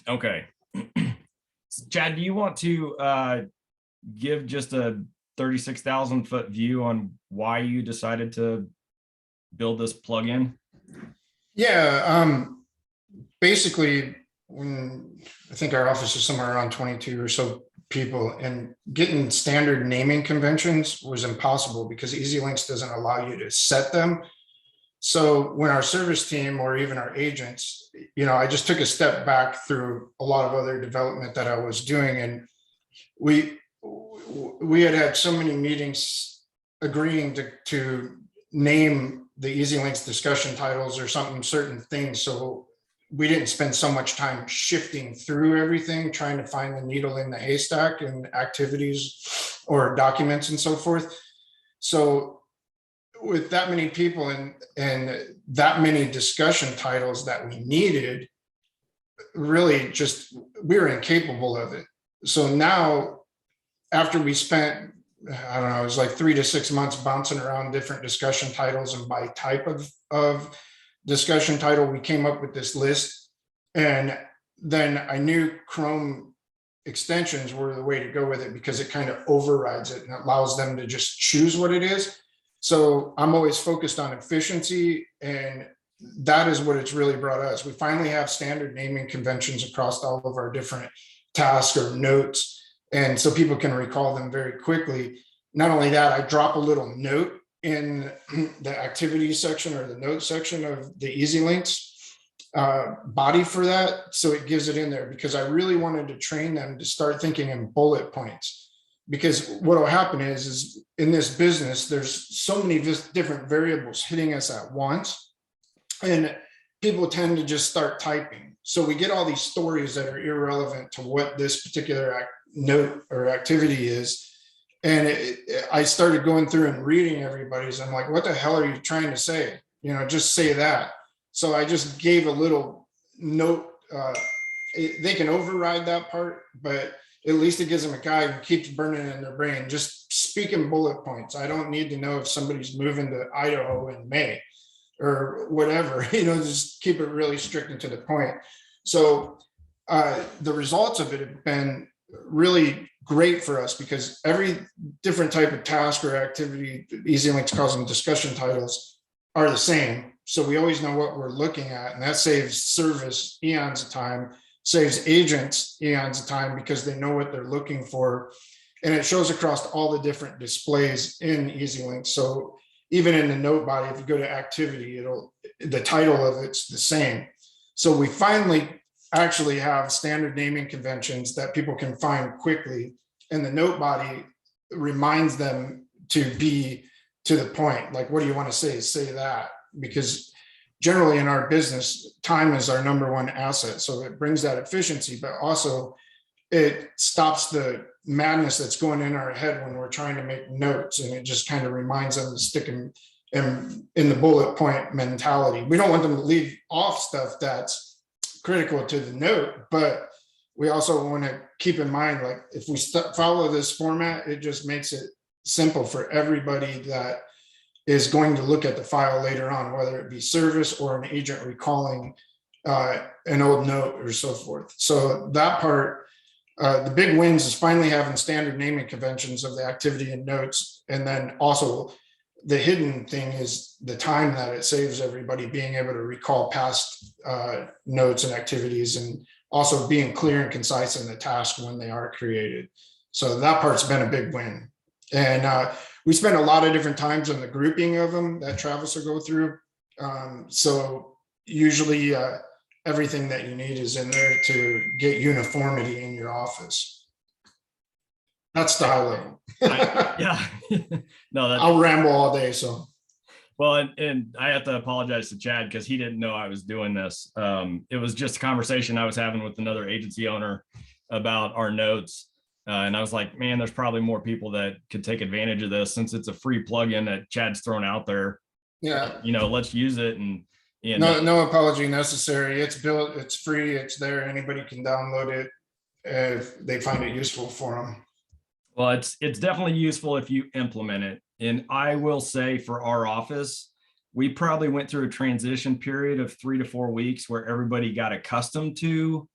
Okay. Chad, do you want to give just a 36,000 foot view on why you decided to build this plugin? Yeah, basically, when I think our office is somewhere around 22 or so people, and getting standard naming conventions was impossible because Ezlynx doesn't allow you to set them. So when our service team or even our agents, I just took a step back through a lot of other development that I was doing, and we we had so many meetings agreeing to name the Ezlynx discussion titles or something, certain things. So we didn't spend so much time shifting through everything, trying to find the needle in the haystack and activities or documents and so forth. So with that many people and that many discussion titles that we needed, really just we were incapable of it. So now, after we spent, I don't know, it was like 3 to 6 months bouncing around different discussion titles and by type of discussion title, we came up with this list. And then I knew Chrome extensions were the way to go with it because it kind of overrides it and allows them to just choose what it is. So I'm always focused on efficiency, and that is what it's really brought us. We finally have standard naming conventions across all of our different tasks or notes, and so people can recall them very quickly. Not only that, I drop a little note in the activities section or the notes section of the Ezlynx body for that, so it gives it in there because I really wanted to train them to start thinking in bullet points. Because what will happen is in this business, there's so many different variables hitting us at once, and people tend to just start typing. So we get all these stories that are irrelevant to what this particular note or activity is. And I started going through and reading everybody's. I'm like, what the hell are you trying to say? Just say that. So I just gave a little note. They can override that part, but at least it gives them a guide and keeps burning in their brain. Just speak in bullet points. I don't need to know if somebody's moving to Idaho in May or whatever, just keep it really strict and to the point. So the results of it have been really great for us because every different type of task or activity, Ezlynx calls them discussion titles, are the same. So we always know what we're looking at, and that saves service eons of time, saves agents eons of time because they know what they're looking for. And it shows across all the different displays in Ezlynx. So even in the note body, if you go to activity, the title of it's the same. So we finally actually have standard naming conventions that people can find quickly. And the note body reminds them to be to the point. Like, what do you want to say? Say that. Because generally in our business, time is our number one asset. So it brings that efficiency, but also it stops the madness that's going in our head when we're trying to make notes. And it just kind of reminds them to stick in the bullet point mentality. We don't want them to leave off stuff that's critical to the note, but we also want to keep in mind, like, if we follow this format, it just makes it simple for everybody that is going to look at the file later on, whether it be service or an agent recalling an old note or so forth. So that part, the big wins is finally having standard naming conventions of the activity and notes. And then also the hidden thing is the time that it saves everybody being able to recall past notes and activities, and also being clear and concise in the task when they are created. So that part's been a big win. And we spend a lot of different times on the grouping of them that Travis will go through. So usually everything that you need is in there to get uniformity in your office. That's the high level. Yeah. No, I'll ramble all day. So. Well, and I have to apologize to Chad because he didn't know I was doing this. It was just a conversation I was having with another agency owner about our notes. And I was like, man, there's probably more people that could take advantage of this since it's a free plugin that Chad's thrown out there. Yeah. Let's use it. And no apology necessary. It's built, it's free, it's there. Anybody can download it if they find it useful for them. Well, it's definitely useful if you implement it. And I will say for our office, we probably went through a transition period of 3 to 4 weeks where everybody got accustomed to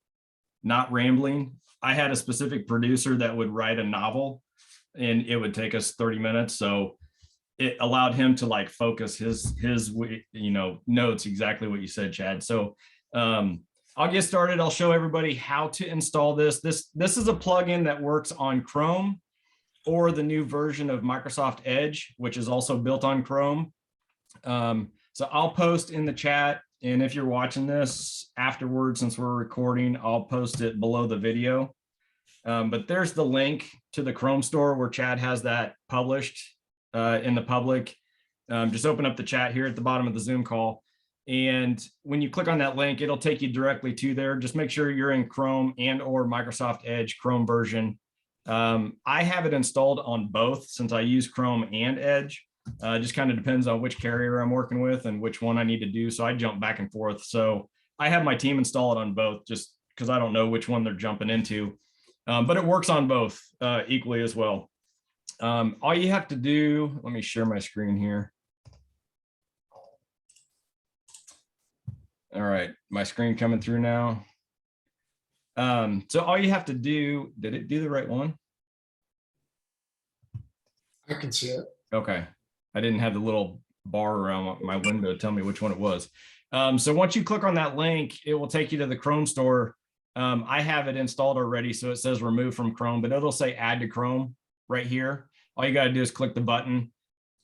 not rambling. I had a specific producer that would write a novel and it would take us 30 minutes. So it allowed him to like focus his notes, exactly what you said, Chad. So I'll get started. I'll show everybody how to install this. This is a plugin that works on Chrome or the new version of Microsoft Edge, which is also built on Chrome. So I'll post in the chat, and if you're watching this afterwards, since we're recording, I'll post it below the video. But there's the link to the Chrome store where Chad has that published in the public. Just open up the chat here at the bottom of the Zoom call. And when you click on that link, it'll take you directly to there. Just make sure you're in Chrome and or Microsoft Edge Chrome version. I have it installed on both since I use Chrome and Edge. Just kind of depends on which carrier I'm working with and which one I need to do. So I jump back and forth. So I have my team install it on both just because I don't know which one they're jumping into. But it works on both equally as well. All you have to do, let me share my screen here. All right, my screen coming through now. So all you have to do, did it do the right one? I can see it. Okay, I didn't have the little bar around my window to tell me which one it was. So once you click on that link, it will take you to the Chrome store. I have it installed already, so it says remove from Chrome, but it'll say add to Chrome right here. All you got to do is click the button.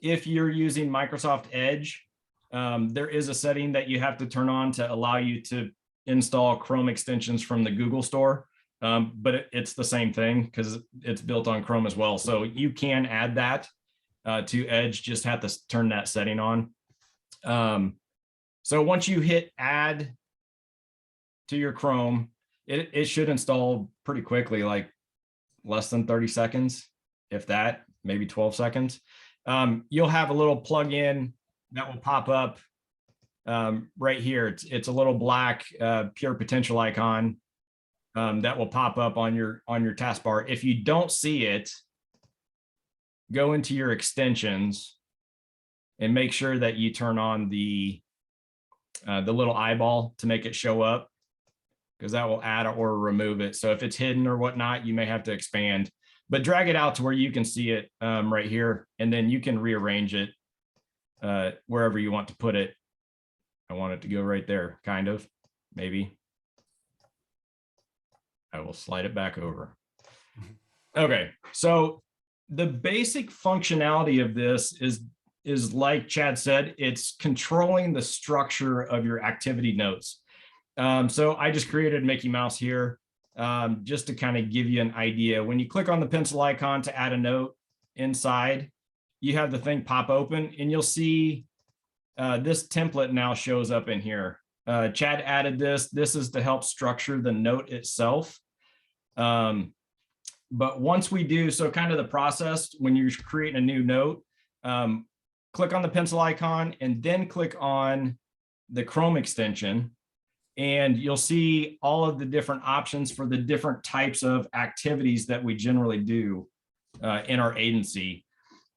If you're using Microsoft Edge, there is a setting that you have to turn on to allow you to install Chrome extensions from the Google store, but it's the same thing because it's built on Chrome as well. So you can add that to Edge, just have to turn that setting on. So once you hit add to your Chrome, it should install pretty quickly, like less than 30 seconds, if that, maybe 12 seconds. You'll have a little plugin that will pop up right here. It's a little black pure potential icon that will pop up on your taskbar. If you don't see it, go into your extensions and make sure that you turn on the little eyeball to make it show up, because that will add or remove it. So if it's hidden or whatnot, you may have to expand, but drag it out to where you can see it right here, and then you can rearrange it wherever you want to put it. I want it to go right there, kind of, maybe. I will slide it back over. Okay, so the basic functionality of this is like Chad said, it's controlling the structure of your activity notes. So I just created Mickey Mouse here just to kind of give you an idea. When you click on the pencil icon to add a note inside, you have the thing pop open and you'll see this template now shows up in here. Chad added this. This is to help structure the note itself. But once we do, so kind of the process when you're creating a new note, click on the pencil icon and then click on the Chrome extension. And you'll see all of the different options for the different types of activities that we generally do in our agency.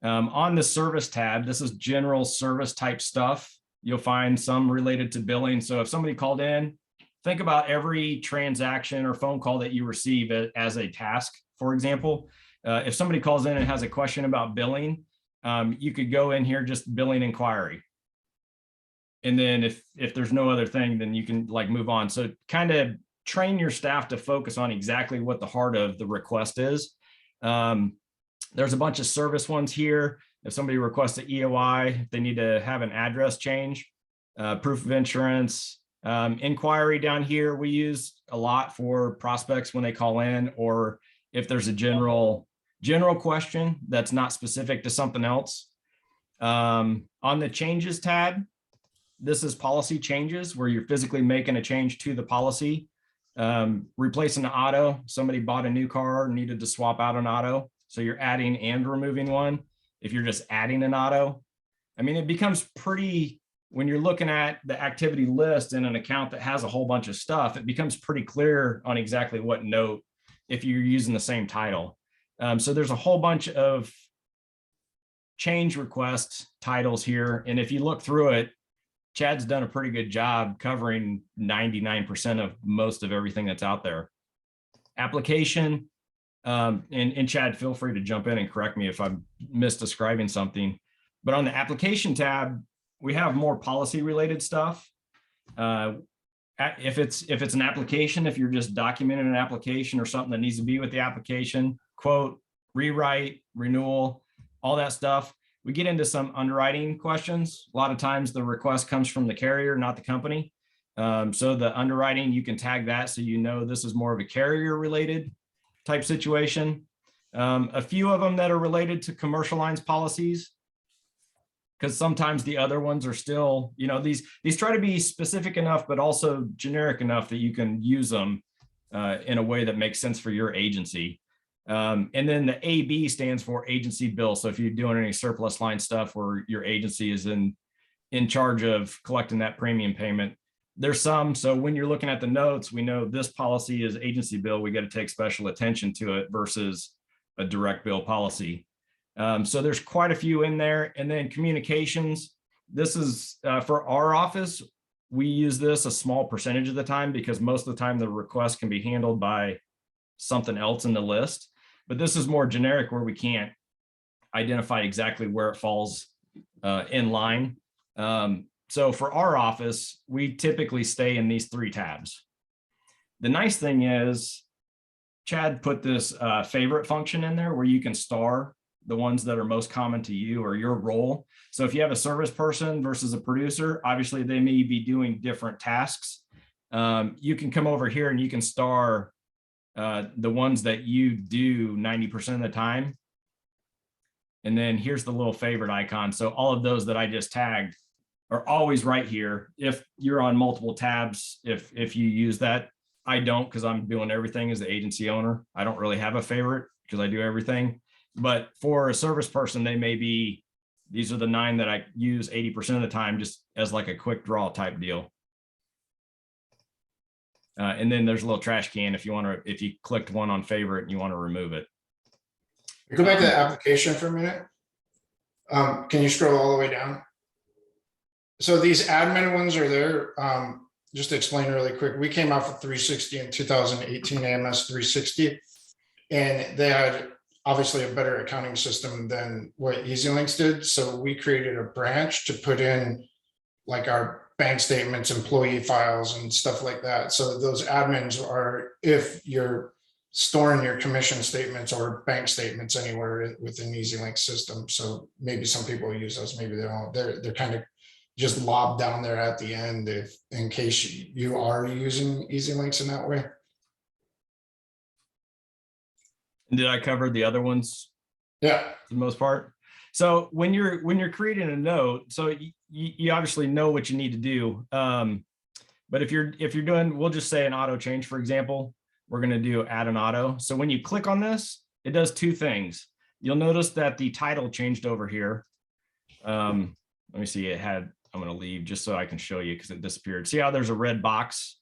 On the service tab, this is general service type stuff. You'll find some related to billing. So if somebody called in, think about every transaction or phone call that you receive as a task, for example. If somebody calls in and has a question about billing, you could go in here, just billing inquiry. And then if there's no other thing, then you can like move on. So kind of train your staff to focus on exactly what the heart of the request is. There's a bunch of service ones here. If somebody requests an EOI, if they need to have an address change, proof of insurance, inquiry down here, we use a lot for prospects when they call in, or if there's a general question that's not specific to something else. On the changes tab, this is policy changes where you're physically making a change to the policy. Replacing an auto, somebody bought a new car, needed to swap out an auto. So you're adding and removing one. If you're just adding an auto, I mean, it becomes pretty, when you're looking at the activity list in an account that has a whole bunch of stuff, it becomes pretty clear on exactly what note if you're using the same title. So there's a whole bunch of change request titles here. And if you look through it, Chad's done a pretty good job covering 99% of most of everything that's out there. application, and Chad, feel free to jump in and correct me if I'm misdescribing something. But on the application tab, we have more policy related stuff. If it's an application, if you're just documenting an application or something that needs to be with the application, quote, rewrite, renewal, all that stuff. We get into some underwriting questions. A lot of times the request comes from the carrier, not the company. So the underwriting, you can tag that so you know this is more of a carrier related type situation. A few of them that are related to commercial lines policies, because sometimes the other ones are still, you know, these try to be specific enough, but also generic enough that you can use them in a way that makes sense for your agency. And then the AB stands for agency bill. So if you're doing any surplus line stuff where your agency is in charge of collecting that premium payment, there's some. So when you're looking at the notes, we know this policy is agency bill. We got to take special attention to it versus a direct bill policy. So there's quite a few in there. And then communications. This is for our office. We use this a small percentage of the time because most of the time the request can be handled by something else in the list. But this is more generic where we can't identify exactly where it falls in line. So for our office, we typically stay in these 3 tabs. The nice thing is Chad put this favorite function in there where you can star the ones that are most common to you or your role. So if you have a service person versus a producer, obviously they may be doing different tasks. You can come over here and you can star the ones that you do 90% of the time. And then here's the little favorite icon. So all of those that I just tagged are always right here. If you're on multiple tabs, if you use that, I don't, because I'm doing everything as the agency owner. I don't really have a favorite because I do everything. But for a service person, they may be, these are the 9 that I use 80% of the time, just as like a quick draw type deal. And then there's a little trash can if you want to, if you clicked one on favorite and you want to remove it. Go back to the application for a minute. Can you scroll all the way down? So these admin ones are there. Just to explain really quick, we came out with 360 in 2018, AMS 360, and they had obviously a better accounting system than what Ezlynx did. So we created a branch to put in like our bank statements, employee files, and stuff like that. So those admins are, if you're storing your commission statements or bank statements anywhere within Ezlynx system. So maybe some people use those, maybe they don't. They're kind of just lobbed down there at the end if in case you are using Ezlynx in that way. Did I cover the other ones? Yeah, for the most part. So when you're creating a note, so you obviously know what you need to do. But if you're doing, we'll just say an auto change, for example, we're going to do add an auto. So when you click on this, it does 2 things. You'll notice that the title changed over here. Let me see. I'm going to leave just so I can show you because it disappeared. See how there's a red box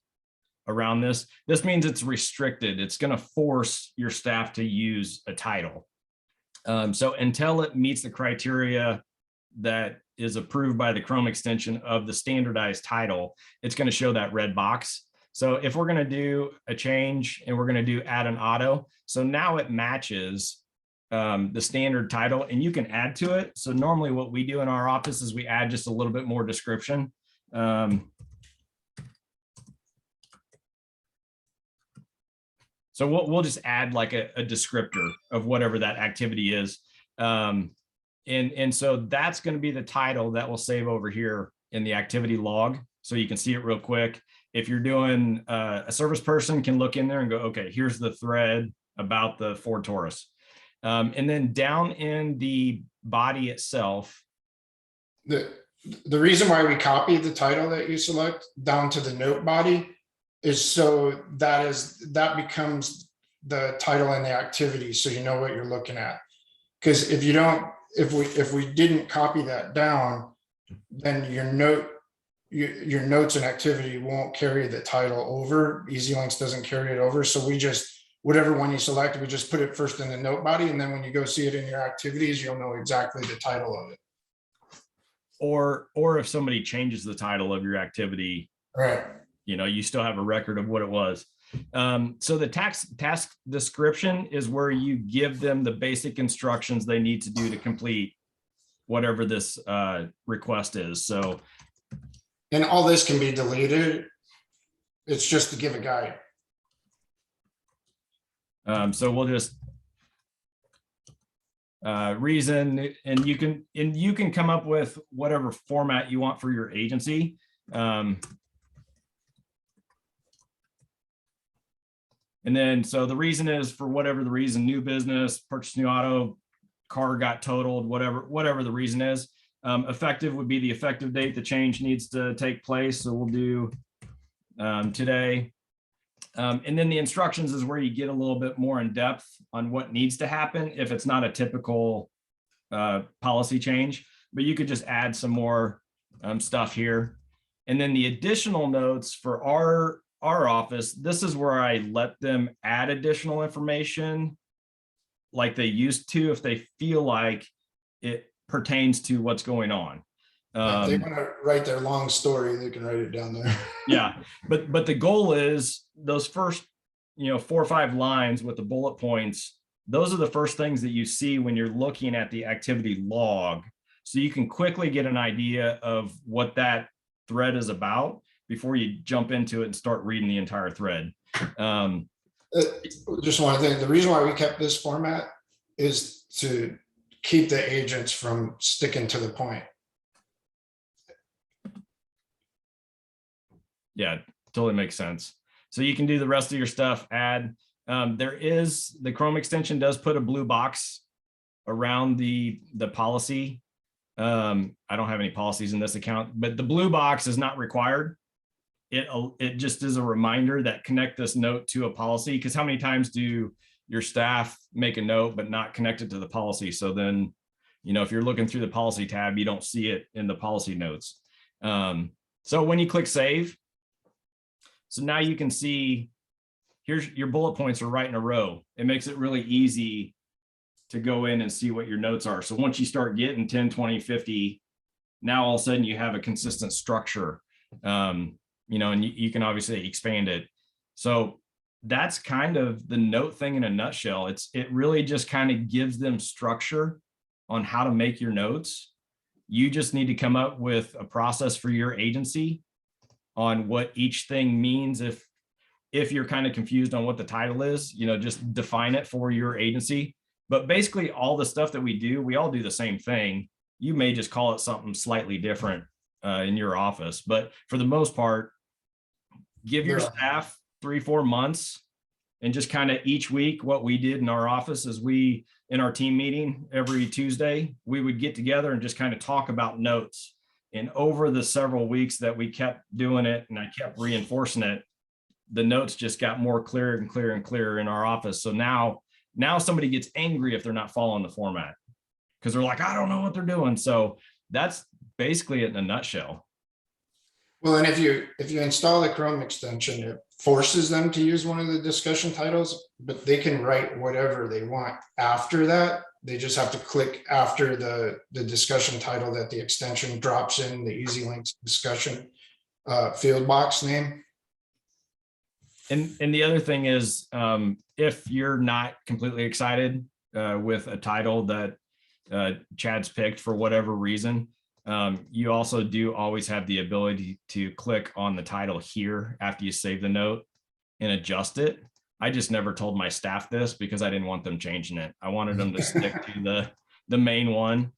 around this? This means it's restricted. It's going to force your staff to use a title. So until it meets the criteria that is approved by the Chrome extension of the standardized title, it's going to show that red box. So if we're going to do a change and we're going to do add an auto, so now it matches the standard title and you can add to it. So normally what we do in our office is we add just a little bit more description. So we'll just add like a descriptor of whatever that activity is. And so that's going to be the title that will save over here in the activity log. So you can see it real quick. If you're doing a service person can look in there and go, okay, here's the thread about the Ford Taurus. And then down in the body itself. The reason why we copy the title that you select down to the note body is so that becomes the title and the activity, so you know what you're looking at. Because if you don't, if we didn't copy that down, then your notes and activity won't carry the title over. Ezlynx doesn't carry it over. So we just, whatever one you select, we just put it first in the note body, and then when you go see it in your activities, you'll know exactly the title of it. Or if somebody changes the title of your activity, right, you know, you still have a record of what it was. So the task description is where you give them the basic instructions they need to do to complete whatever this request is. So, And all this can be deleted. It's just to give a guide. so we'll just reason, and you can come up with whatever format you want for your agency. And then, so the reason is for whatever the reason, new business, purchase new auto, car got totaled, whatever the reason is. Effective would be the effective date the change needs to take place. So we'll do today. And then the instructions is where you get a little bit more in depth on what needs to happen if it's not a typical policy change, but you could just add some more stuff here. And then the additional notes for our office, this is where I let them add additional information like they used to if they feel like it pertains to what's going on. If they want to write their long story, they can write it down there. Yeah, but the goal is those first 4 or 5 lines with the bullet points, those are the first things that you see when you're looking at the activity log, so you can quickly get an idea of what that thread is about before you jump into it and start reading the entire thread. Just one thing, the reason why we kept this format is to keep the agents from sticking to the point. Yeah, totally makes sense. So you can do the rest of your stuff, add. There is, the Chrome extension does put a blue box around the policy. I don't have any policies in this account, but the blue box is not required. It just is a reminder that connect this note to a policy, because how many times do your staff make a note but not connect it to the policy? So then, if you're looking through the policy tab, you don't see it in the policy notes. So when you click save, so now you can see, here's your bullet points are right in a row. It makes it really easy to go in and see what your notes are. So once you start getting 10, 20, 50, now all of a sudden you have a consistent structure. And you can obviously expand it. So that's kind of the note thing in a nutshell. It really just kind of gives them structure on how to make your notes. You just need to come up with a process for your agency on what each thing means. If you're kind of confused on what the title is, just define it for your agency. But basically all the stuff that we all do the same thing. You may just call it something slightly different in your office, but for the most part, give your staff 3-4 months, and just kind of each week, what we did in our office is in our team meeting every Tuesday, we would get together and just kind of talk about notes. And over the several weeks that we kept doing it and I kept reinforcing it, the notes just got more clear and clear and clearer in our office. So now somebody gets angry if they're not following the format, because they're like, I don't know what they're doing. So that's basically it in a nutshell. Well, and if you install the Chrome extension, it forces them to use one of the discussion titles, but they can write whatever they want after that. They just have to click after the discussion title that the extension drops in the Ezlynx discussion field box name. And the other thing is, if you're not completely excited with a title that Chad's picked for whatever reason, you also do always have the ability to click on the title here after you save the note and adjust it. I just never told my staff this because I didn't want them changing it. I wanted them to stick to the main one.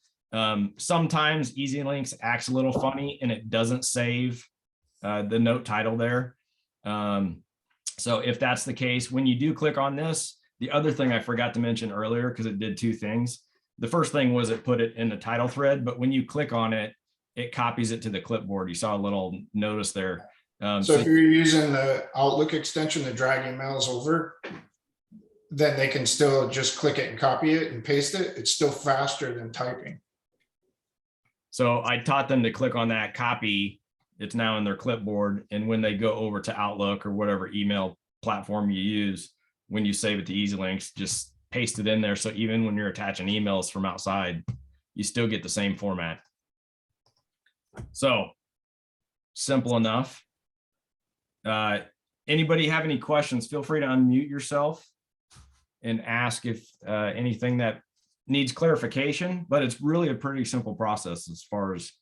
Sometimes Ezlynx acts a little funny and it doesn't save the note title there. So if that's the case, when you do click on this, the other thing I forgot to mention earlier, because it did 2 things. The first thing was it put it in the title thread, but when you click on it, it copies it to the clipboard. You saw a little notice there. So if you're using the Outlook extension to drag emails over, then they can still just click it and copy it and paste it. It's still faster than typing. So I taught them to click on that copy. It's now in their clipboard. And when they go over to Outlook or whatever email platform you use, when you save it to Ezlynx, just paste it in there. So even when you're attaching emails from outside, you still get the same format. So simple enough. Anybody have any questions? Feel free to unmute yourself and ask if anything that needs clarification, but it's really a pretty simple process as far as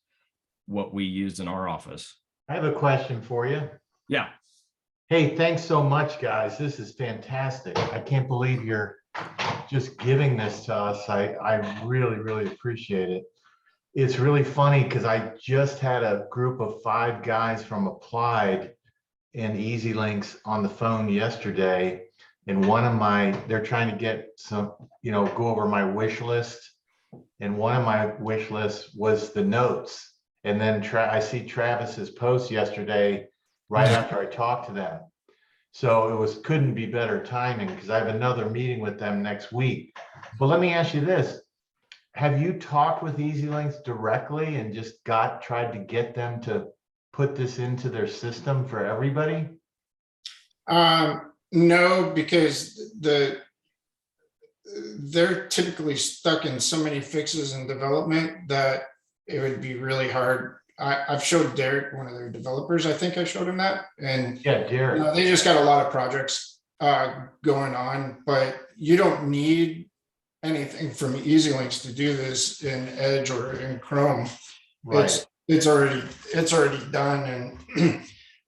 what we use in our office. I have a question for you. Yeah. Hey, thanks so much, guys. This is fantastic. I can't believe you're just giving this to us. I really, really appreciate it. It's really funny because I just had a group of 5 guys from Applied and Ezlynx on the phone yesterday. And they're trying to get some, go over my wish list. And one of my wish lists was the notes. And then I see Travis's post yesterday, right after I talked to them. So couldn't be better timing because I have another meeting with them next week. But let me ask you this. Have you talked with Ezlynx directly and just tried to get them to put this into their system for everybody? No, because they're typically stuck in so many fixes and development that it would be really hard. I've showed Derek, one of their developers, I think I showed him that. And yeah, Derek, they just got a lot of projects going on, but you don't need anything from Ezlynx to do this in Edge or in Chrome. right. It's already done.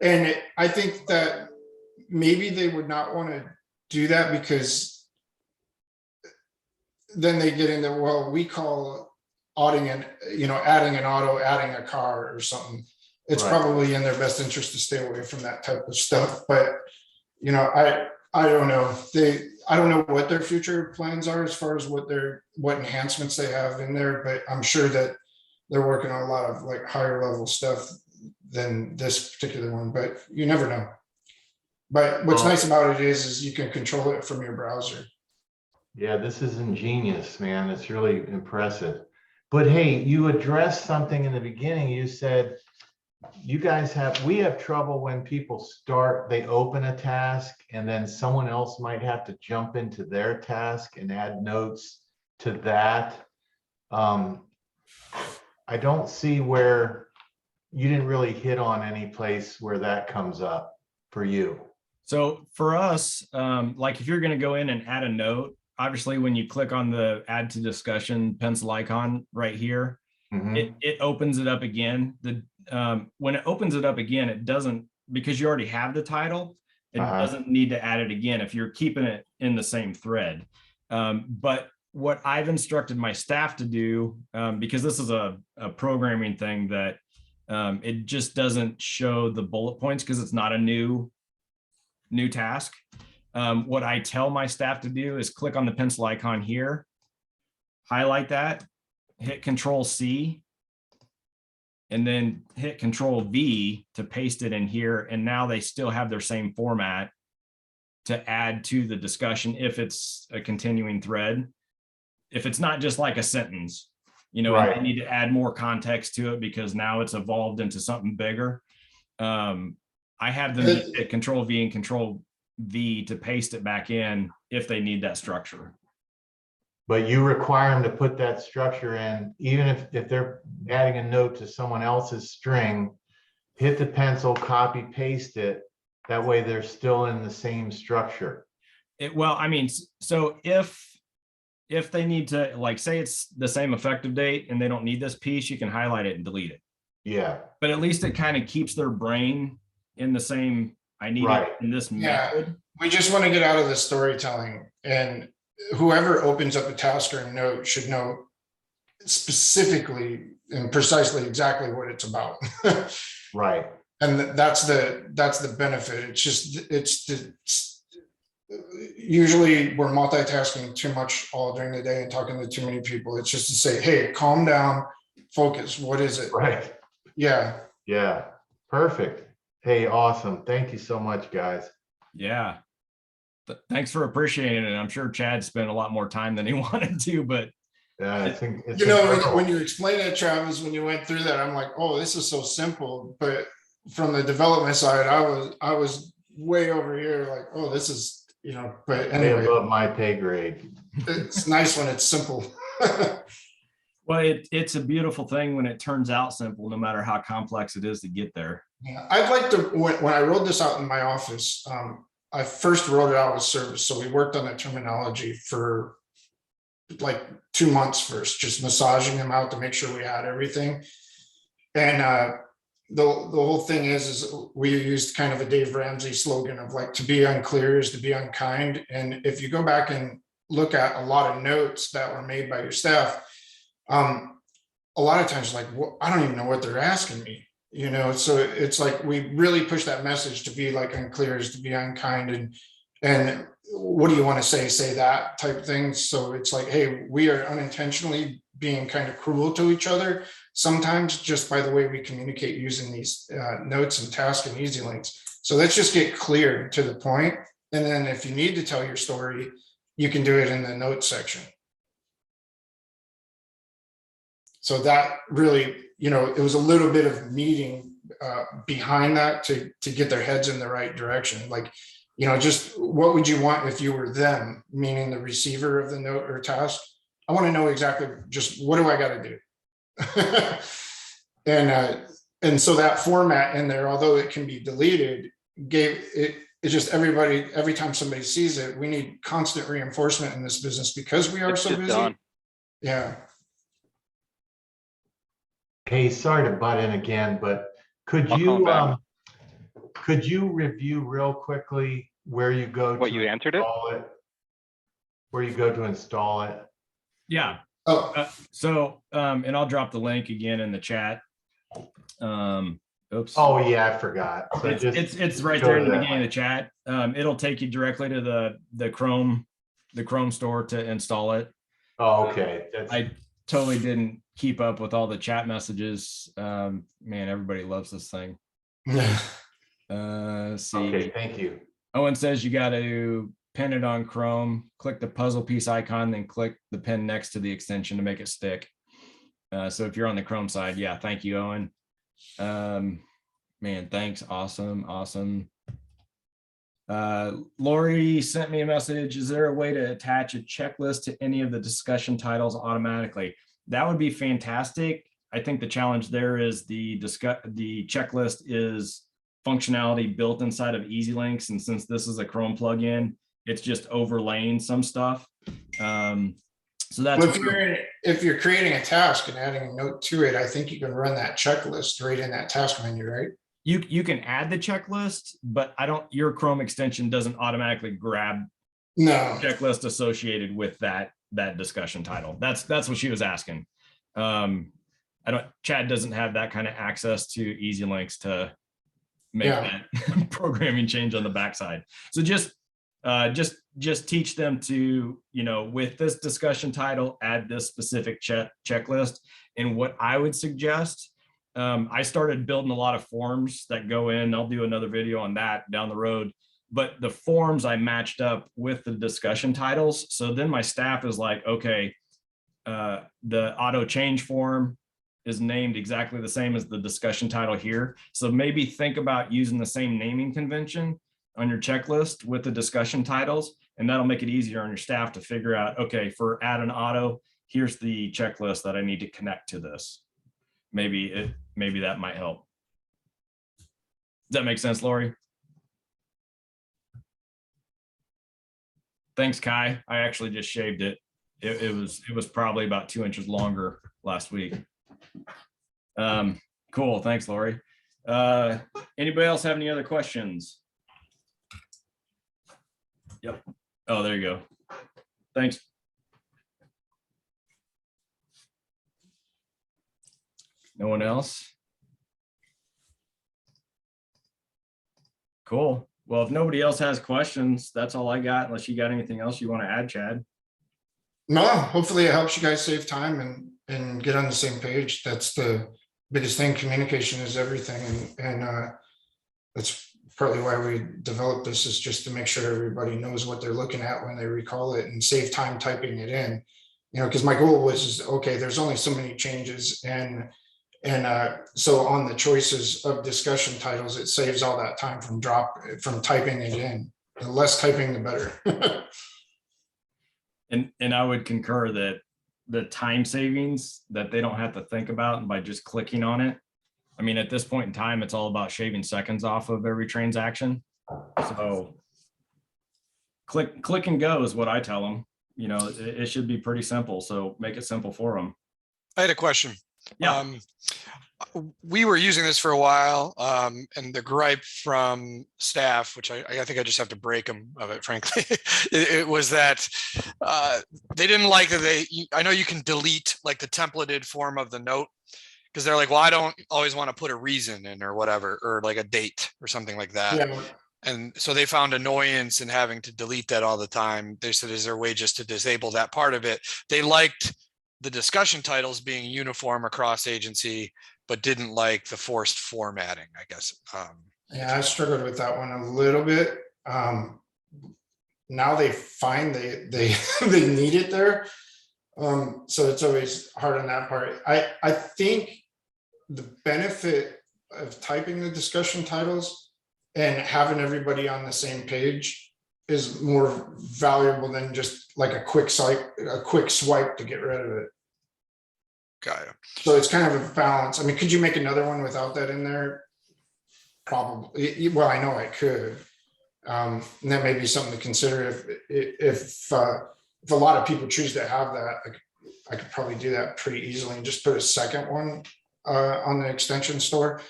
And I think that maybe they would not want to do that because then they get into, well, we call adding an auto, adding a car or something. It's Right. probably in their best interest to stay away from that type of stuff. But I don't know. I don't know what their future plans are as far as what enhancements they have in there, but I'm sure that they're working on a lot of like higher level stuff than this particular one, but you never know. But what's nice about it is you can control it from your browser. Yeah, this is ingenious, man. It's really impressive. But hey, you addressed something in the beginning. You said we have trouble when people they open a task and then someone else might have to jump into their task and add notes to that. I don't see where you didn't really hit on any place where that comes up for you. So for us, like if you're going to go in and add a note, obviously when you click on the add to discussion pencil icon right here, it opens it up again. When it opens it up again, it doesn't, because you already have the title, it doesn't need to add it again if you're keeping it in the same thread. But what I've instructed my staff to do, because this is a programming thing that it just doesn't show the bullet points because it's not a new task. What I tell my staff to do is click on the pencil icon here, highlight that, hit Control C, and then hit Control V to paste it in here. And now they still have their same format to add to the discussion if it's a continuing thread. If it's not just like a sentence, Right. and they need to add more context to it because now it's evolved into something bigger. I have them hit Control V and Control V to paste it back in if they need that structure. But you require them to put that structure in, even if they're adding a note to someone else's string, hit the pencil, copy, paste it. That way they're still in the same structure. So if they need to, like, say it's the same effective date and they don't need this piece, you can highlight it and delete it. Yeah. But at least it kind of keeps their brain in the same, I need it in this method. We just want to get out of the storytelling, and whoever opens up a task or a note should know specifically and precisely exactly what it's about. Right. And that's the benefit. Usually we're multitasking too much all during the day and talking to too many people. It's just to say, hey, calm down, focus. What is it? Right. Yeah. Yeah. Perfect. Hey, awesome. Thank you so much, guys. Yeah. Thanks for appreciating it. I'm sure Chad spent a lot more time than he wanted to, but it's when you explain it, Travis, when you went through that, I'm like, oh, this is so simple. But from the development side, I was way over here like, oh, this is, but anyway, above my pay grade. It's nice when it's simple. well, it's a beautiful thing when it turns out simple, no matter how complex it is to get there. Yeah, I'd like to, when I rolled this out in my office, I first rolled it out with service. So we worked on the terminology for like 2 months first, just massaging them out to make sure we had everything. And the whole thing is we used kind of a Dave Ramsey slogan of like, to be unclear is to be unkind. And if you go back and look at a lot of notes that were made by your staff, a lot of times like, well, I don't even know what they're asking me, you know? So it's like, we really push that message to be like unclear is to be unkind, and what do you want to say that type thing. So it's like, hey, we are unintentionally being kind of cruel to each other sometimes just by the way we communicate using these notes and tasks and Ezlynx. So let's just get clear to the point. And then if you need to tell your story, you can do it in the notes section. So that really, you know, it was a little bit of meeting behind that to get their heads in the right direction. Like, you know, just what would you want if you were them, meaning the receiver of the note or task? I want to know exactly just what do I got to do? and so that format in there, although it can be deleted, gave it, it's just everybody, every time somebody sees it, we need constant reinforcement in this business because we are It's so just busy. done. Yeah. Hey, sorry to butt in again, but could I'll call him back. could you review real quickly where you go What, to you answered it? install it? Where you go to install it? Yeah. Oh, And I'll drop the link again in the chat. Oops. Oh yeah, I forgot. So It's right go there to in the that beginning link. of the chat. It'll take you directly to the Chrome store to install it. Oh, okay. That's I totally didn't keep up with all the chat messages. Man, everybody loves this thing. yeah. See. okay. Thank you. Owen says you got to pin it on Chrome, click the puzzle piece icon, then click the pin next to the extension to make it stick. So if you're on the Chrome side, yeah, thank you, Owen. Man, thanks. Awesome. Lori sent me a message. Is there a way to attach a checklist to any of the discussion titles automatically? That would be fantastic. I think the challenge there is the checklist is functionality built inside of Ezlynx, and since this is a Chrome plugin, it's just overlaying some stuff. So that's Well, if you're creating a task and adding a note to it, I think you can run that checklist right in that task menu, right? you can add the checklist, but your Chrome extension doesn't automatically grab No. checklist associated with that discussion title. That's what she was asking. Chad doesn't have that kind of access to Ezlynx to make that programming change on the backside. So just teach them to, you know, with this discussion title, add this specific checklist. And what I would suggest, I started building a lot of forms that go in. I'll do another video on that down the road. But the forms I matched up with the discussion titles. So then my staff is like, okay, the auto change form is named exactly the same as the discussion title here. So maybe think about using the same naming convention on your checklist with the discussion titles, and that'll make it easier on your staff to figure out, okay, for add an auto, here's the checklist that I need to connect to this. Maybe that might help. Does that make sense, Lori? Thanks, Kai. I actually just shaved it. It was probably about 2 inches longer last week. Cool. Thanks, Lori. Anybody else have any other questions? Yep. Oh, there you go. Thanks. No one else? Cool. Well, if nobody else has questions, that's all I got, unless you got anything else you want to add, Chad. No, hopefully it helps you guys save time and get on the same page. That's the biggest thing. Communication is everything. And that's partly why we developed this, is just to make sure everybody knows what they're looking at when they recall it and save time typing it in. You know, because my goal was, okay, there's only so many changes. And so on the choices of discussion titles, it saves all that time from typing it in. The less typing, the better. And I would concur that the time savings that they don't have to think about, and by just clicking on it, I mean, at this point in time, it's all about shaving seconds off of every transaction. So click and go is what I tell them. You know, it should be pretty simple. So make it simple for them. I had a question. Yeah. We were using this for a while, and the gripe from staff, which I think I just have to break them of it, frankly, it was that they didn't like that I know you can delete like the templated form of the note, because they're like, well, I don't always want to put a reason in or whatever, or like a date or something like that. Yeah. And so they found annoyance in having to delete that all the time. They said, is there a way just to disable that part of it? They liked the discussion titles being uniform across agency, but didn't like the forced formatting, I guess. Yeah, I struggled with that one a little bit. Now they find they they need it there. So it's always hard on that part. I think the benefit of typing the discussion titles and having everybody on the same page is more valuable than just like a quick swipe to get rid of it. Got it. So it's kind of a balance. I mean, could you make another one without that in there? Probably. Well, I know I could. And that may be something to consider if a lot of people choose to have that. I could probably do that pretty easily and just put a second one on the extension store.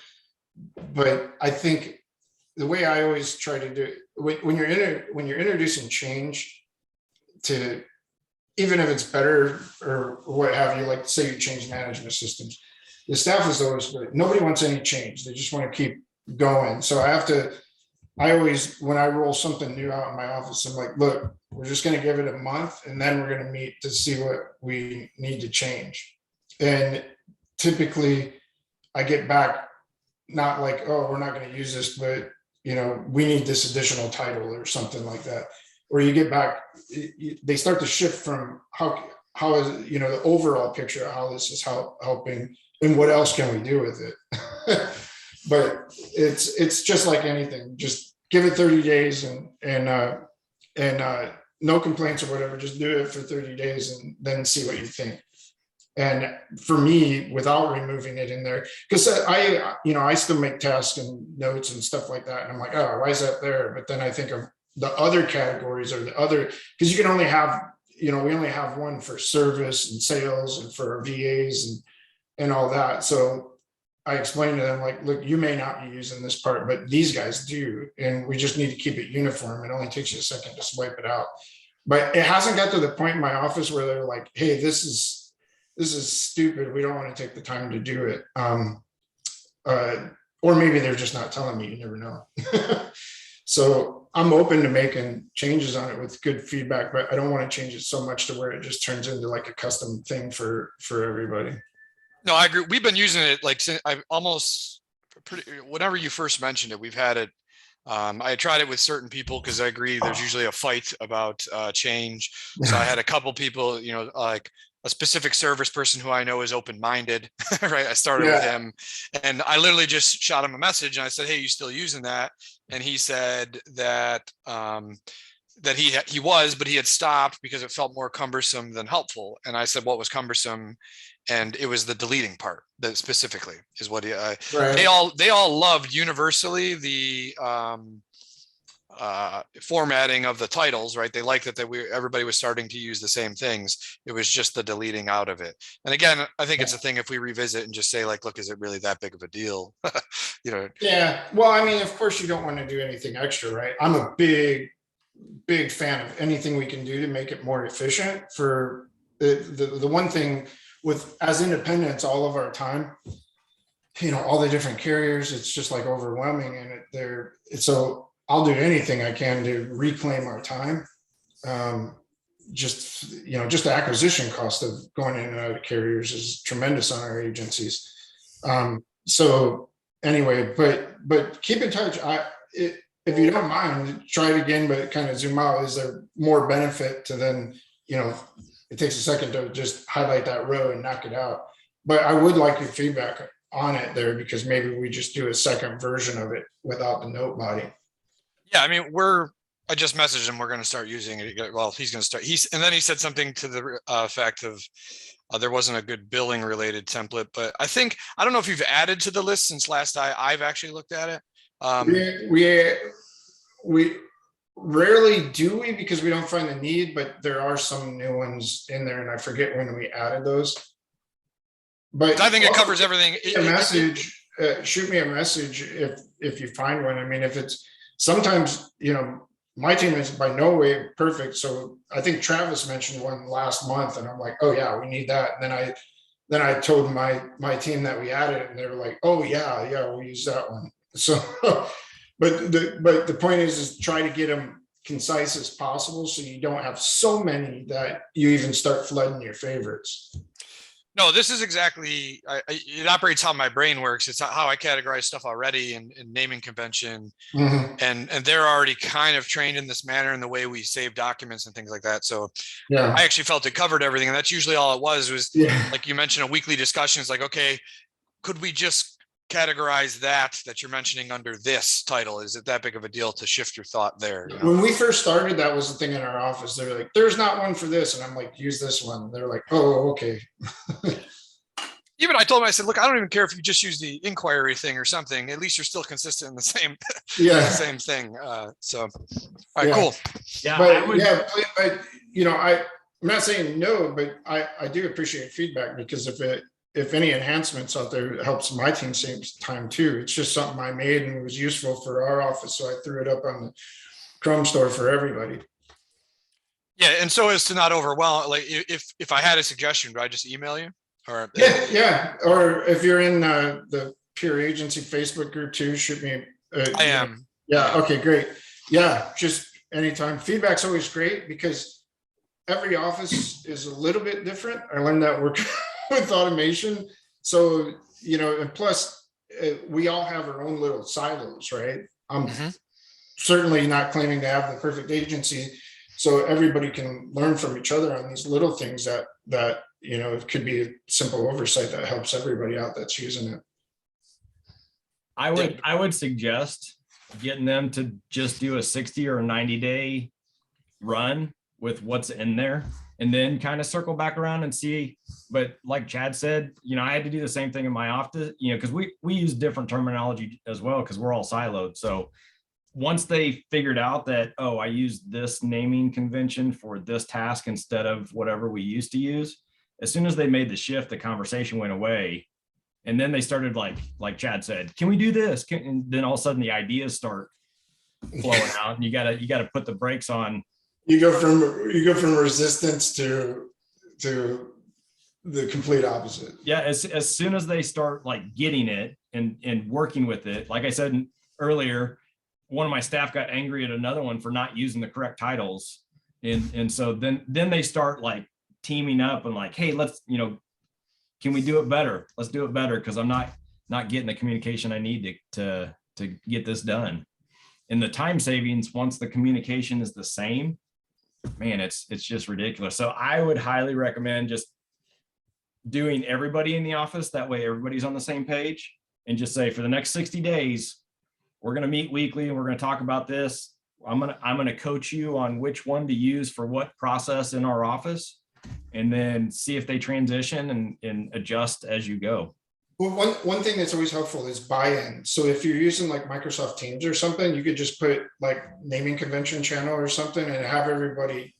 But I think the way I always try to do it, when you're introducing change to, even if it's better or what have you, like say you change management systems, the staff is always, nobody wants any change. They just want to keep going. So I always, when I roll something new out in my office, I'm like, look, we're just going to give it a month and then we're going to meet to see what we need to change. And typically I get back, not like, oh, we're not going to use this, but you know, we need this additional title or something like that. Or you get back, they start to shift from how is, you know, the overall picture of how this is helping and what else can we do with it. But it's just like anything, just give it 30 days and no complaints or whatever, just do it for 30 days and then see what you think. And for me, without removing it in there, because I still make tasks and notes and stuff like that. And I'm like, oh, why is that there? But then I think of the other categories or the other, because you can only have, we only have one for service and sales and for VAs and all that. So I explained to them, like, look, you may not be using this part, but these guys do. And we just need to keep it uniform. It only takes you a second to swipe it out. But it hasn't got to the point in my office where they're like, hey, this is stupid. We don't want to take the time to do it. Or maybe they're just not telling me, you never know. So I'm open to making changes on it with good feedback, but I don't want to change it so much to where it just turns into like a custom thing for everybody. No, I agree. We've been using it like since whenever you first mentioned it, we've had it. I tried it with certain people because I agree there's usually a fight about change. So I had a couple people, like a specific service person who I know is open-minded, right? I started with him and I literally just shot him a message and I said, hey, you still using that? And he said that that he was, but he had stopped because it felt more cumbersome than helpful. And I said, what was cumbersome? And it was the deleting part that specifically is what they all loved universally the formatting of the titles, right? They liked that everybody was starting to use the same things. It was just the deleting out of it. And again, I think it's a thing if we revisit and just say like, look, is it really that big of a deal? Yeah. Well, I mean, of course you don't want to do anything extra, right? I'm a big fan of anything we can do to make it more efficient. For the one thing with as independents all of our time, all the different carriers, it's just like overwhelming, and so I'll do anything I can to reclaim our time. Just the acquisition cost of going in and out of carriers is tremendous on our agencies. So anyway, but keep in touch. If you don't mind, try it again, but kind of zoom out. Is there more benefit to then, it takes a second to just highlight that row and knock it out. But I would like your feedback on it there, because maybe we just do a second version of it without the note body. Yeah, I mean, I just messaged him. We're going to start using it. Well, he's going to start. And then he said something to the effect of, There wasn't a good billing related template, but I don't know if you've added to the list since last I've actually looked at it. We rarely do because we don't find the need, but there are some new ones in there, and I forget when we added those. But I think it covers everything. Shoot me a message if you find one. I mean, if it's sometimes, my team is by no way perfect. So I think Travis mentioned one last month, and I'm like, oh yeah, we need that. And then I told my team that we added it, and they were like, oh yeah, we'll use that one. So, but the point is try to get them concise as possible, so you don't have so many that you even start flooding your favorites. No, this is exactly, it operates how my brain works. It's how I categorize stuff already in naming convention. Mm-hmm. And they're already kind of trained in this manner in the way we save documents and things like that. So Yeah, I actually felt it covered everything. And that's usually all it was yeah. like you mentioned, a weekly discussion. It's like, okay, could we just categorize that you're mentioning under this title? Is it that big of a deal to shift your thought there? You know? When we first started, that was the thing in our office. They're like, there's not one for this. And I'm like, use this one. They're like, oh, okay. Even I told them, I said, look, I don't even care if you just use the inquiry thing or something. At least you're still consistent in the same, Yeah. same thing. So, all right, Yeah. cool. Yeah, But I'm not saying no, but I do appreciate feedback, because if any enhancements out there, it helps my team save time too. It's just something I made and it was useful for our office, so I threw it up on the Chrome store for everybody. Yeah, and so as to not overwhelm, like if I had a suggestion, do I just email you? Or Yeah. Or if you're in the Peer Agency Facebook group too, shoot me. I am. Yeah. Okay. Great. Yeah. Just anytime. Feedback's always great, because every office is a little bit different. I learned that working with automation. So, and plus we all have our own little silos, right? I'm certainly not claiming to have the perfect agency. So everybody can learn from each other on these little things that it could be a simple oversight that helps everybody out that's using it. I would suggest getting them to just do a 60 or 90-day run with what's in there, and then kind of circle back around and see. But like Chad said, I had to do the same thing in my office, because we use different terminology as well, because we're all siloed. So once they figured out that, oh, I use this naming convention for this task instead of whatever we used to use, as soon as they made the shift, the conversation went away. And then they started like Chad said, can we do this? And then all of a sudden the ideas start flowing out, and you gotta put the brakes on. You go from resistance to the complete opposite. Yeah, as soon as they start getting it and working with it, like I said earlier, one of my staff got angry at another one for not using the correct titles, and so then they start teaming up and hey, let's can we do it better? Let's do it better, because I'm not getting the communication I need to get this done. And the time savings, once the communication is the same, man, it's just ridiculous. So I would highly recommend just doing everybody in the office. That way everybody's on the same page, and just say, for the next 60 days, we're going to meet weekly and we're going to talk about this. I'm going to coach you on which one to use for what process in our office, and then see if they transition and adjust as you go. Well, one thing that's always helpful is buy-in. So if you're using Microsoft Teams or something, you could just put naming convention channel or something, and have everybody,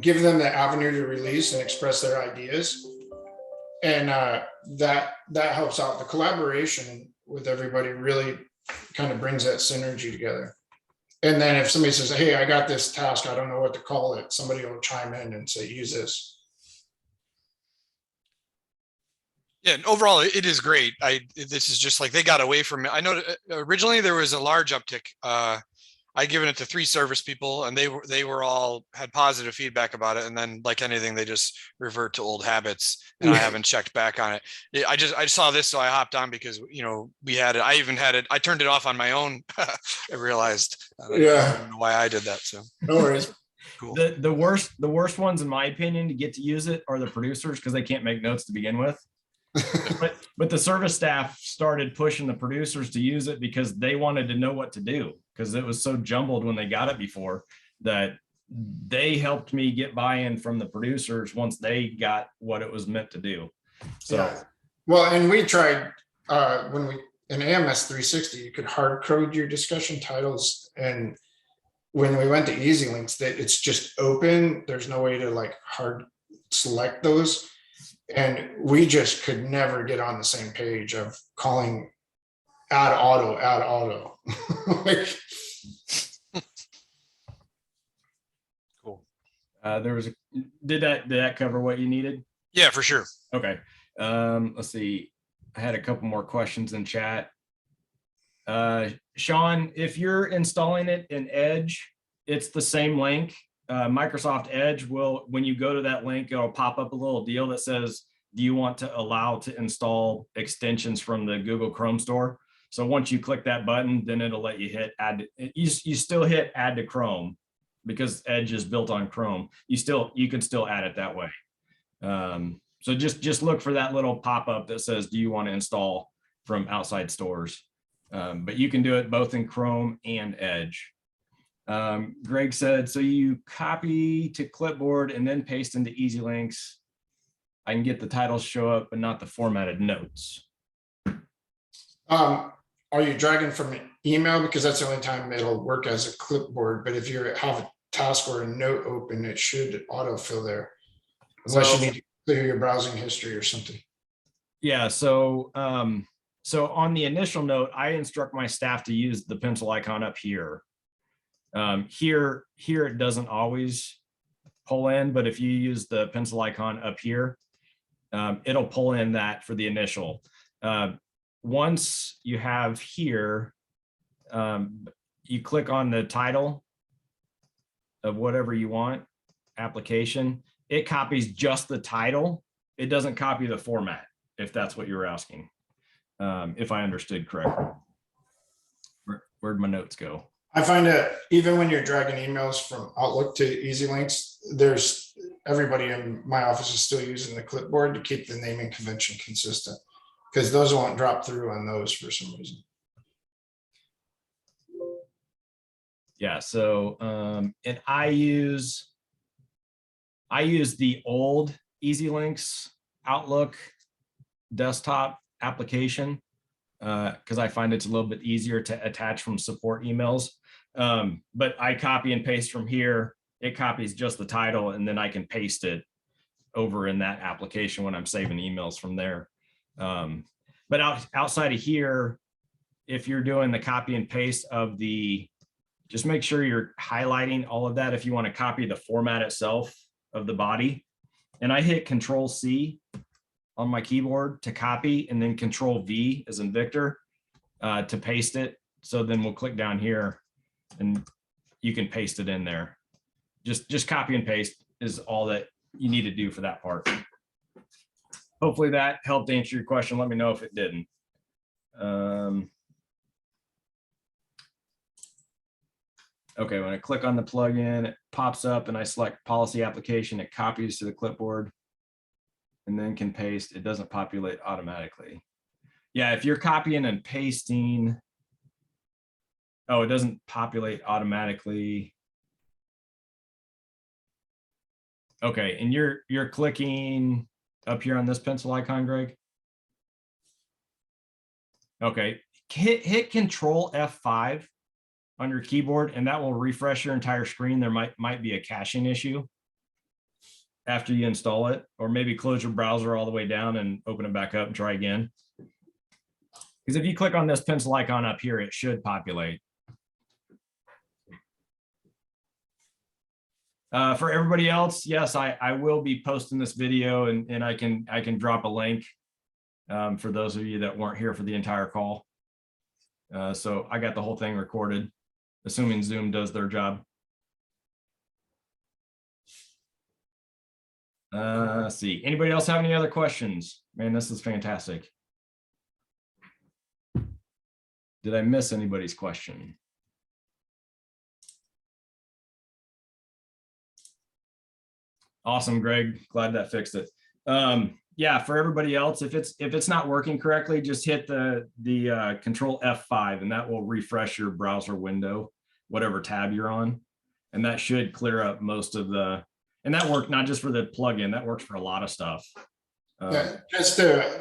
give them the avenue to release and express their ideas. And that helps out. The collaboration with everybody really kind of brings that synergy together. And then if somebody says, hey, I got this task, I don't know what to call it, somebody will chime in and say, use this. Yeah, and overall, it is great. This is just they got away from it. I know originally there was a large uptick. I'd given it to 3 service people, and they were all had positive feedback about it. And then, like anything, they just revert to old habits, and I haven't checked back on it. I saw this, so I hopped on because we had it. I even had it. I turned it off on my own. I realized. I don't know why I did that. So no worries. Cool. The worst ones, in my opinion, to get to use it are the producers, because they can't make notes to begin with. but the service staff started pushing the producers to use it because they wanted to know what to do, because it was so jumbled when they got it before that they helped me get buy-in from the producers once they got what it was meant to do. So Yeah. Well, and we tried, when we, in AMS 360, you could hard code your discussion titles. And when we went to Ezlynx, that it's just open. There's no way to like hard select those. And we just could never get on the same page of calling add auto. Like, Cool. there was did that cover what you needed? Yeah, for sure. Okay. Let's see. I had a couple more questions in chat. Sean, if you're installing it in Edge, it's the same link. Microsoft Edge will, when you go to that link, it'll pop up a little deal that says, do you want to allow to install extensions from the Google Chrome store? So once you click that button, then it'll let you hit add. You still hit add to Chrome because Edge is built on Chrome. You can still add it that way. So just look for that little pop-up that says, do you want to install from outside stores? But you can do it both in Chrome and Edge. Greg said, so you copy to clipboard and then paste into Ezlynx. I can get the titles show up, but not the formatted notes. are you dragging from an email? Because that's the only time it'll work as a clipboard. But if you have a task or a note open, it should autofill there. Unless you need to clear your browsing history or something. Yeah, so so on the initial note, I instruct my staff to use the pencil icon up here. Here it doesn't always pull in, but if you use the pencil icon up here, it'll pull in that for the initial. Once you have here, you click on the title of whatever you want, application, it copies just the title. It doesn't copy the format, if that's what you're asking, if I understood correctly. Where'd my notes go? I find that even when you're dragging emails from Outlook to Ezlynx, there's everybody in my office is still using the clipboard to keep the naming convention consistent, because those won't drop through on those for some reason. Yeah, so and I use the old Ezlynx Outlook desktop application because I find it's a little bit easier to attach from support emails. But I copy and paste from here. It copies just the title, and then I can paste it over in that application when I'm saving emails from there. But outside of here, if you're doing the copy and paste of the, just make sure you're highlighting all of that if you want to copy the format itself of the body. And I hit Control-C on my keyboard to copy, and then Control-V as in Victor to paste it. So then we'll click down here and you can paste it in there. Just copy and paste is all that you need to do for that part. Hopefully that helped answer your question. Let me know if it didn't. Okay, when I click on the plugin, it pops up and I select policy application, it copies to the clipboard and then can paste. It doesn't populate automatically. Yeah, if you're copying and pasting, oh, it doesn't populate automatically. Okay, and you're clicking up here on this pencil icon, Greg? Okay, hit Control F5 on your keyboard, and that will refresh your entire screen. There might be a caching issue after you install it, or maybe close your browser all the way down and open it back up and try again. Because if you click on this pencil icon up here, it should populate. For everybody else, yes, I will be posting this video, and I can drop a link for those of you that weren't here for the entire call. So I got the whole thing recorded, assuming Zoom does their job. Let's see. Anybody else have any other questions? Man, this is fantastic. Did I miss anybody's question? Awesome, Greg. Glad that fixed it. Yeah, for everybody else, if it's not working correctly, just hit the Control F5, and that will refresh your browser window, whatever tab you're on. And that should clear up most of the, and that worked not just for the plugin, that works for a lot of stuff. Yeah, just to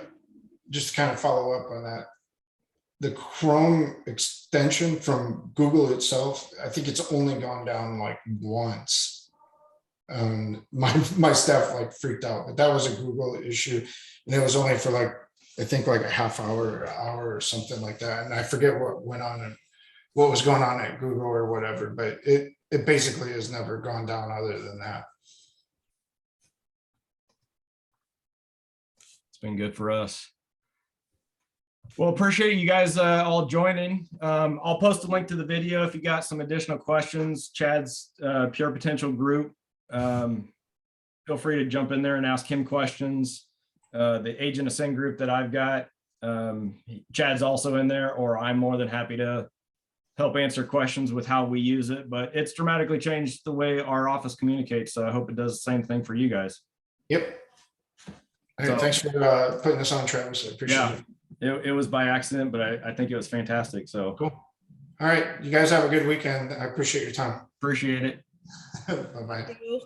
kind of follow up on that. The Chrome extension from Google itself, I think it's only gone down like once. My staff like freaked out, but that was a Google issue. And it was only for like, I think like a half hour or hour or something like that. And I forget what went on and what was going on at Google or whatever, but it basically has never gone down other than that. It's been good for us. Well, appreciate you guys all joining. I'll post a link to the video if you got some additional questions. Chad's Pure Potential group. Feel free to jump in there and ask him questions. The Agent Ascend group that I've got, Chad's also in there, or I'm more than happy to help answer questions with how we use it. But it's dramatically changed the way our office communicates. So I hope it does the same thing for you guys. Yep. Hey, So- thanks for putting this on, Travis. I appreciate Yeah. it. It was by accident, but I think it was fantastic. So Cool. All right. You guys have a good weekend. I appreciate your time. appreciate it. Bye-bye. Thank you.